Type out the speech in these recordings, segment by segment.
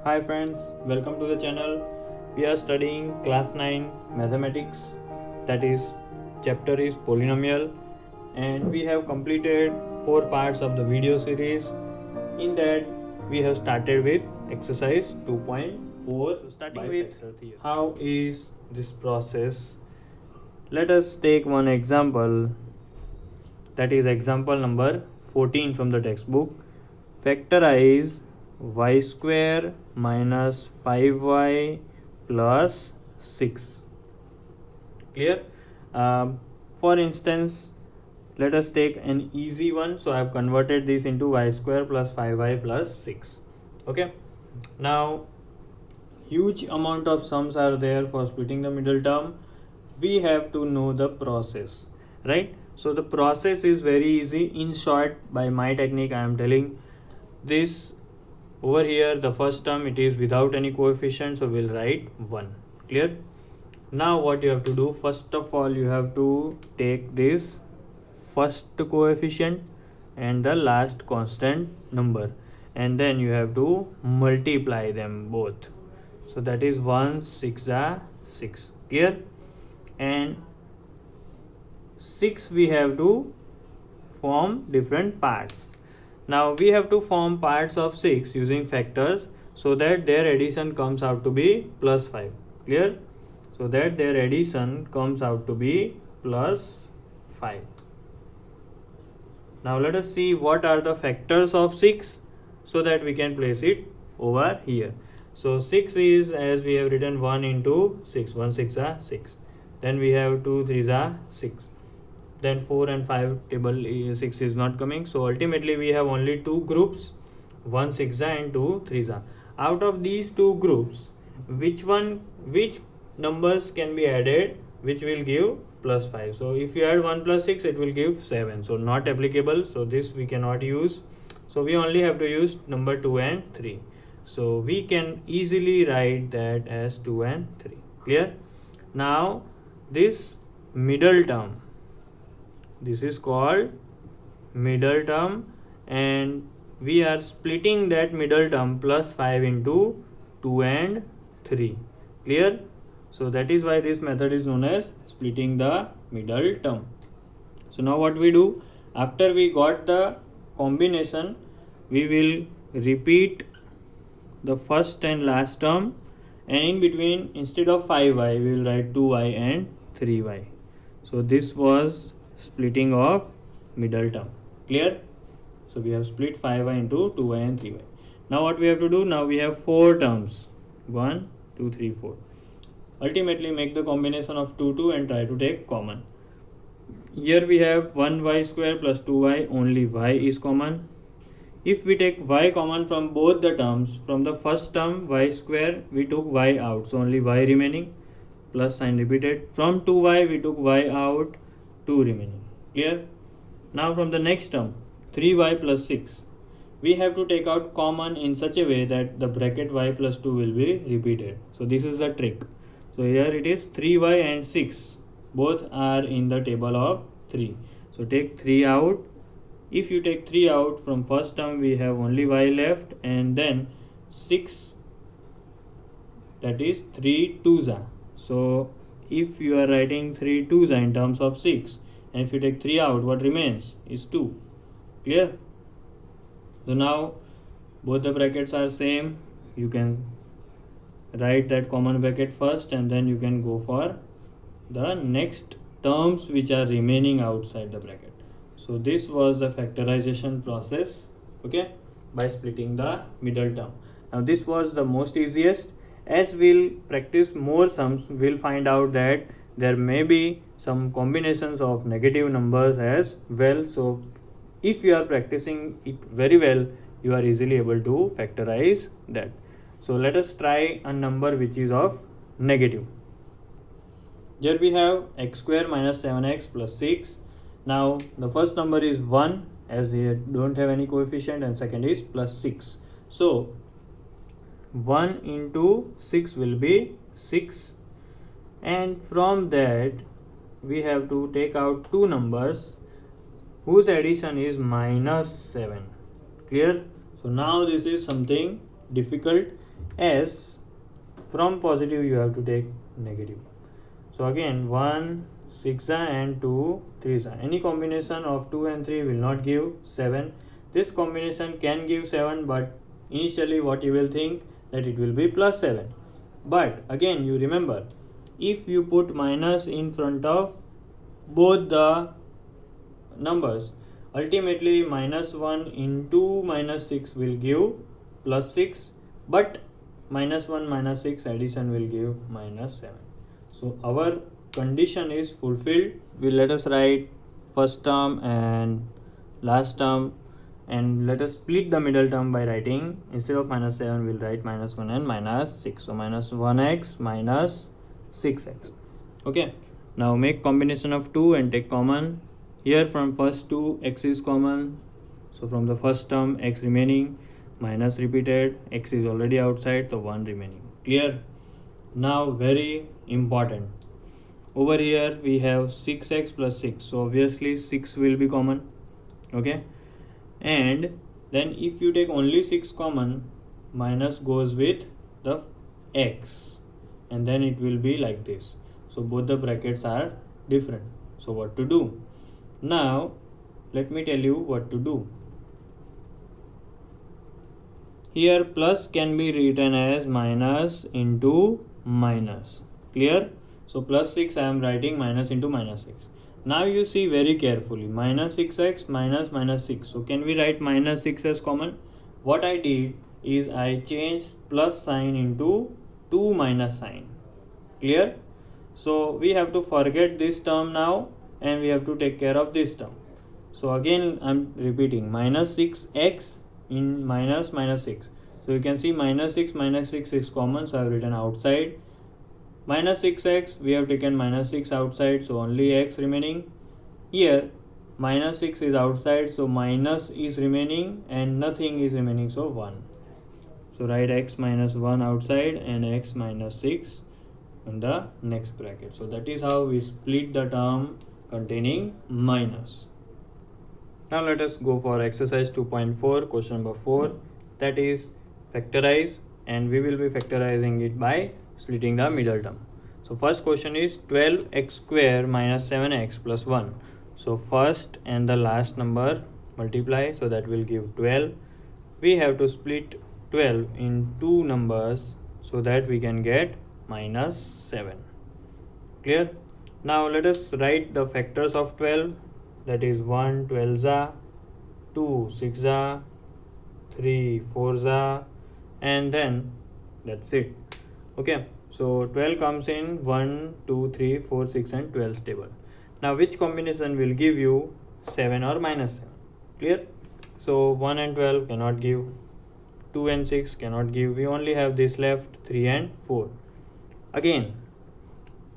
Hi friends, welcome to the channel. We are studying class 9 mathematics, that is chapter is polynomial, and we have completed 4 parts of the video series. In that we have started with exercise 2.4, starting with how is this process. Let us take one example, that is example number 14 from the textbook. Factorize y square minus 5y plus 6. Clear? For instance, let us take an easy one. So I have converted this into y square plus 5y plus 6. Okay. Now huge amount of sums are there for splitting the middle term. We have to know the process, right? So the process is very easy. In short, by my technique I am telling this. Over here the first term, it is without any coefficient, so we'll write 1. Clear? Now what you have to do, first of all you have to take this first coefficient and the last constant number, and then you have to multiply them both. So that is 1 6 are 6. Clear? And 6 we have to form different parts. Now we have to form parts of 6 using factors, so that their addition comes out to be plus 5. Clear? So that their addition comes out to be plus 5. Now let us see what are the factors of 6, so that we can place it over here. So 6 is, as we have written, 1 into 6. 1 6 are 6. Then we have 2 3 are 6. Then 4 and 5 table 6 is not coming. So ultimately we have only two groups, 1 6 and 2 3. Out of these two groups, which numbers can be added which will give plus 5? So if you add 1 plus 6, it will give 7. So not applicable. So this we cannot use. So we only have to use number 2 and 3. So we can easily write that as 2 and 3. Clear? Now this middle term, this is called middle term, and we are splitting that middle term plus 5 into 2 and 3. Clear? So that is why this method is known as splitting the middle term. So now what we do, after we got the combination, we will repeat the first and last term, and in between, instead of 5y, we will write 2y and 3y. So this was splitting of middle term. Clear? So we have split 5y into 2y and 3y. Now what we have to do, now we have 4 terms, 1 2 3 4. Ultimately make the combination of 2 and try to take common. Here we have 1y square plus 2y, only y is common. If we take y common from both the terms, from the first term y square we took y out, so only y remaining, plus sign repeated. From 2y we took y out, 2 remaining. Clear? Now from the next term, 3y plus 6, we have to take out common in such a way that the bracket y plus 2 will be repeated. So this is the trick. So here it is 3y and 6, both are in the table of 3. So take 3 out. If you take 3 out, from first term we have only y left, and then 6, that is 3 2s are. So if you are writing 3 2s are in terms of 6, and if you take 3 out, what remains is 2. Clear? So now both the brackets are same. You can write that common bracket first, and then you can go for the next terms which are remaining outside the bracket. So this was the factorization process, okay, by splitting the middle term. Now this was the most easiest. As we'll practice more sums, we'll find out that there may be some combinations of negative numbers as well. So if you are practicing it very well, you are easily able to factorize that. So let us try a number which is of negative. Here we have x square minus 7x plus 6. Now the first number is 1, as they don't have any coefficient, and second is plus 6. So 1 into 6 will be 6, and from that we have to take out two numbers whose addition is minus 7. Clear? So now this is something difficult, as from positive you have to take negative. So again 1 6 and 2 3. Any combination of 2 and 3 will not give 7. This combination can give 7, but initially what you will think that it will be plus 7. But again you remember, if you put minus in front of both the numbers, ultimately minus 1 into minus 6 will give plus 6, but minus 1 minus 6 addition will give minus 7. So our condition is fulfilled. Let us write first term and last term, and let us split the middle term by writing, instead of minus 7 we'll write minus 1 and minus 6. So minus 1x minus 6x. Okay, now make combination of 2 and take common. Here from first 2 x is common, so from the first term x remaining, minus repeated, x is already outside, so 1 remaining. Clear? Now very important, over here we have 6x plus 6, so obviously 6 will be common. Okay, and then if you take only 6 common, minus goes with the x, and then it will be like this. So both the brackets are different. So what to do? Now let me tell you what to do. Here plus can be written as minus into minus. Clear? So plus 6 I am writing minus into minus 6. Now you see very carefully, minus 6x minus minus 6. So can we write minus 6 as common? What I did is I changed plus sign into 2 minus sign. Clear? So we have to forget this term now, and we have to take care of this term. So again I am repeating, minus 6x in minus minus 6. So you can see minus 6 minus 6 is common, so I have written outside. Minus 6x, we have taken minus 6 outside, so only x remaining. Here minus 6 is outside, so minus is remaining and nothing is remaining, so 1. So write x minus 1 outside and x minus 6 in the next bracket. So that is how we split the term containing minus. Now let us go for exercise 2.4, question number 4, that is factorize, and we will be factorizing it by splitting the middle term. So first question is 12x square minus 7x plus 1. So first and the last number multiply, so that will give 12. We have to split 12 in two numbers so that we can get minus 7. Clear? Now let us write the factors of 12, that is 1 12 2 6 3 4 and then that's it. Okay, so 12 comes in 1 2 3 4 6 and 12 table. Now which combination will give you 7 or minus 7? Clear? So 1 and 12 cannot give, 2 and 6 cannot give, we only have this left, 3 and 4. Again,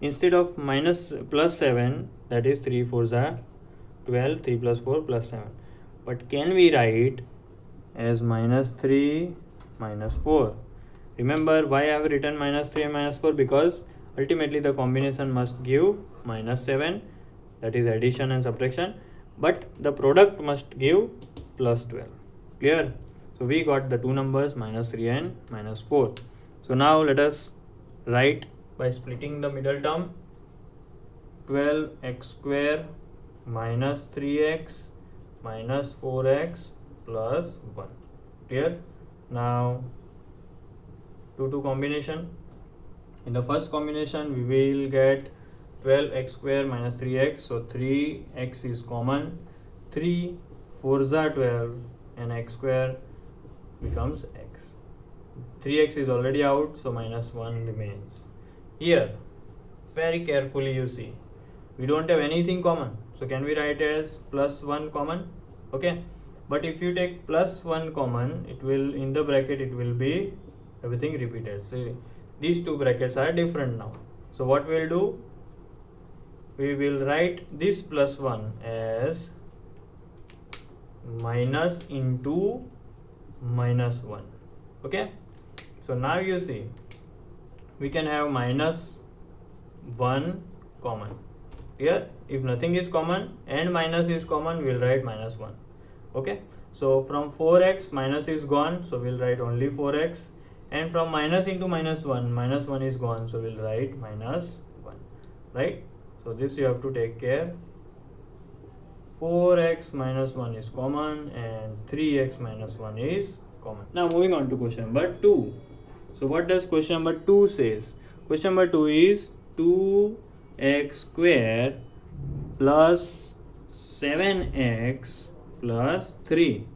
instead of minus plus 7, that is 3 4 12, 3 plus 4 plus 7, but can we write as minus 3 minus 4? Remember why I have written minus 3 and minus 4, because ultimately the combination must give minus 7, that is addition and subtraction, but the product must give plus 12. Clear? So we got the two numbers minus 3 and minus 4. So now let us write by splitting the middle term, 12x square minus 3x minus 4x plus 1. Clear? Now 2 combination. In the first combination we will get 12x square minus 3x, so 3x is common, 3 4 12 and x square becomes x. 3x is already out, so minus 1 remains. Here very carefully you see, we don't have anything common, so can we write as plus 1 common? Okay, but if you take plus 1 common, it will, in the bracket it will be everything repeated. See, these two brackets are different now. So what we will do, we will write this plus 1 as minus into minus 1. Okay, so now you see we can have minus 1 common. Here if nothing is common and minus is common, we will write minus 1. Okay, so from 4x minus is gone, so we will write only 4x, and from minus into minus 1 is gone, so we'll write minus 1, right? So this you have to take care. 4x minus 1 is common and 3x minus 1 is common. Now moving on to question number 2. So what does question number 2 says? Question number 2 is 2x square plus 7x plus 3.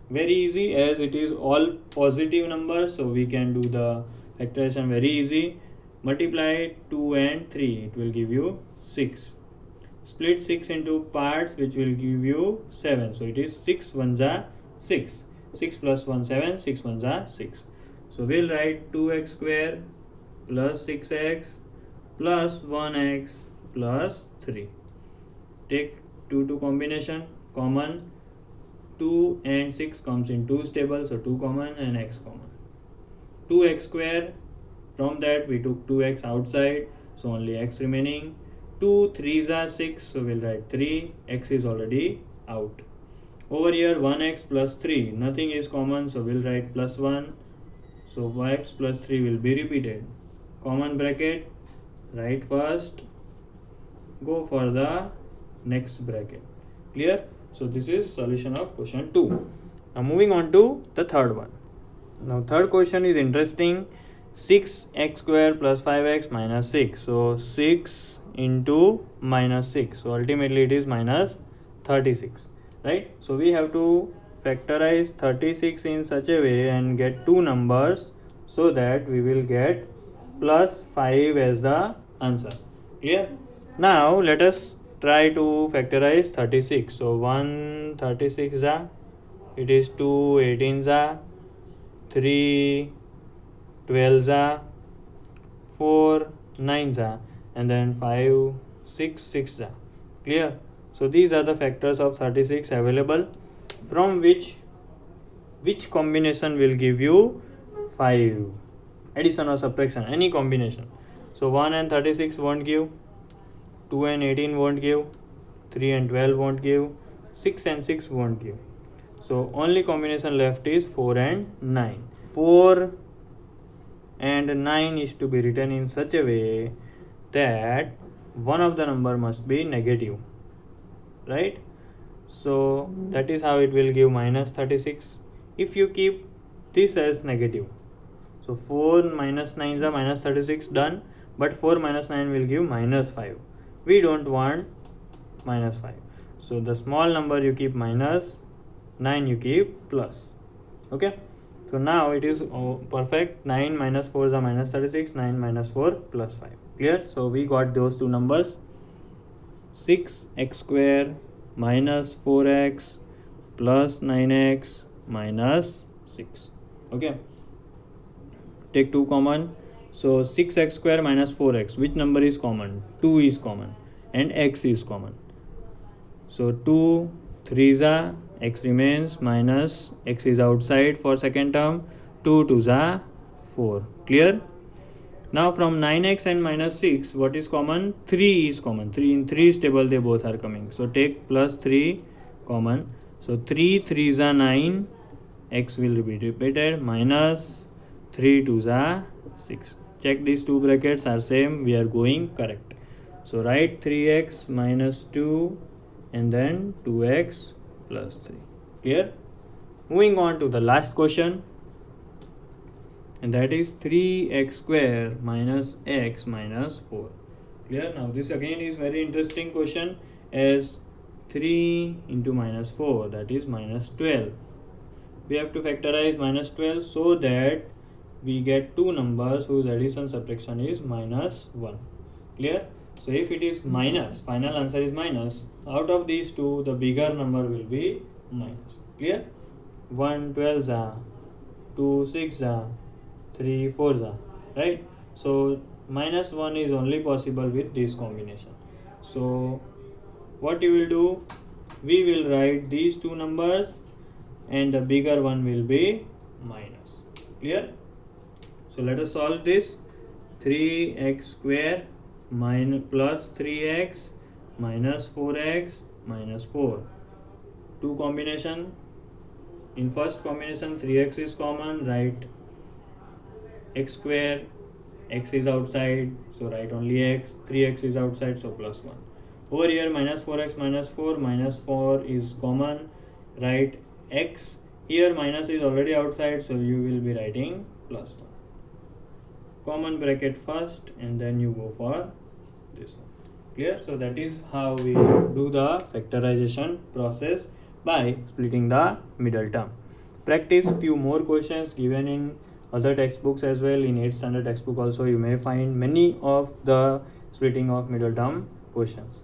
Very easy, as it is all positive numbers, so we can do the factorization very easy. Multiply 2 and 3, it will give you 6. Split 6 into parts, which will give you 7. So it is 6 1s are 6. 6 plus 1 7, 6 1s are 6. So we'll write 2x square plus 6x plus 1x plus 3. Take 2 combination, common. 2 and 6 comes in 2's table, so 2 common and x common. 2x square, from that we took 2x outside, so only x remaining. 2 3s are 6, so we'll write 3, x is already out. Over here 1x plus 3, nothing is common, so we'll write plus 1, so x plus 3 will be repeated. Common bracket, write first, go for the next bracket. Clear? So this is solution of question 2. Now moving on to the third one. Now third question is interesting. 6x square plus 5x minus 6. So 6 into minus 6. So ultimately it is minus 36. Right? So we have to factorize 36 in such a way and get two numbers so that we will get plus 5 as the answer. Clear? Now let us try to factorize 36. So 1 36 ja, it is 2 18 ja, 3 12 ja, 4 9 ja, and then 5 6 6 ja. Clear? So these are the factors of 36 available, from which combination will give you 5. Addition or subtraction, any combination. So 1 and 36 won't give, 2 and 18 won't give, 3 and 12 won't give, 6 and 6 won't give. So only combination left is 4 and 9. 4 and 9 is to be written in such a way that one of the number must be negative, right? So that is how it will give minus 36 if you keep this as negative. So 4 minus 9 is a minus 36, done, but 4 minus 9 will give minus 5. We don't want minus 5. So the small number you keep minus, 9 you keep plus. Okay. So now it is perfect. 9 minus 4 is a minus 36. 9 minus 4 plus 5. Clear? So we got those two numbers. 6x square minus 4x plus 9x minus 6. Okay. Take 2 common. So 6x square minus 4x, which number is common? 2 is common and x is common. So 2 3s are, x remains, minus x is outside for second term, 2 2s are 4. Clear? Now from 9x and minus 6, what is common? 3 is common. 3 in 3's table they both are coming. So take plus 3 common. So 3 3s are 9, x will be repeated, minus 3 2s are 6. Check these two brackets are same, we are going correct. So write 3x minus 2 and then 2x plus 3. Clear? Moving on to the last question, and that is 3x square minus x minus 4. Clear? Now this again is very interesting question, as 3 into minus 4, that is minus 12. We have to factorize minus 12 so that we get two numbers whose addition subtraction is minus 1. Clear? So if it is minus, final answer is minus, out of these two the bigger number will be minus. Clear? 1 12 ja, 2 6 ja, 3 4 ja, right? So minus 1 is only possible with this combination. So what you will do, we will write these two numbers and the bigger one will be minus. Clear? So let us solve this. 3x square minus plus 3x minus 4x minus 4. Two combination. In first combination 3x is common, write x square, x is outside, so write only x, 3x is outside, so plus 1. Over here minus 4x minus 4, minus 4 is common, write x. Here minus is already outside, so you will be writing plus 1. Common bracket first and then you go for this one. Clear? So that is how we do the factorization process by splitting the middle term. Practice few more questions given in other textbooks as well. In 8th standard textbook also you may find many of the splitting of middle term questions.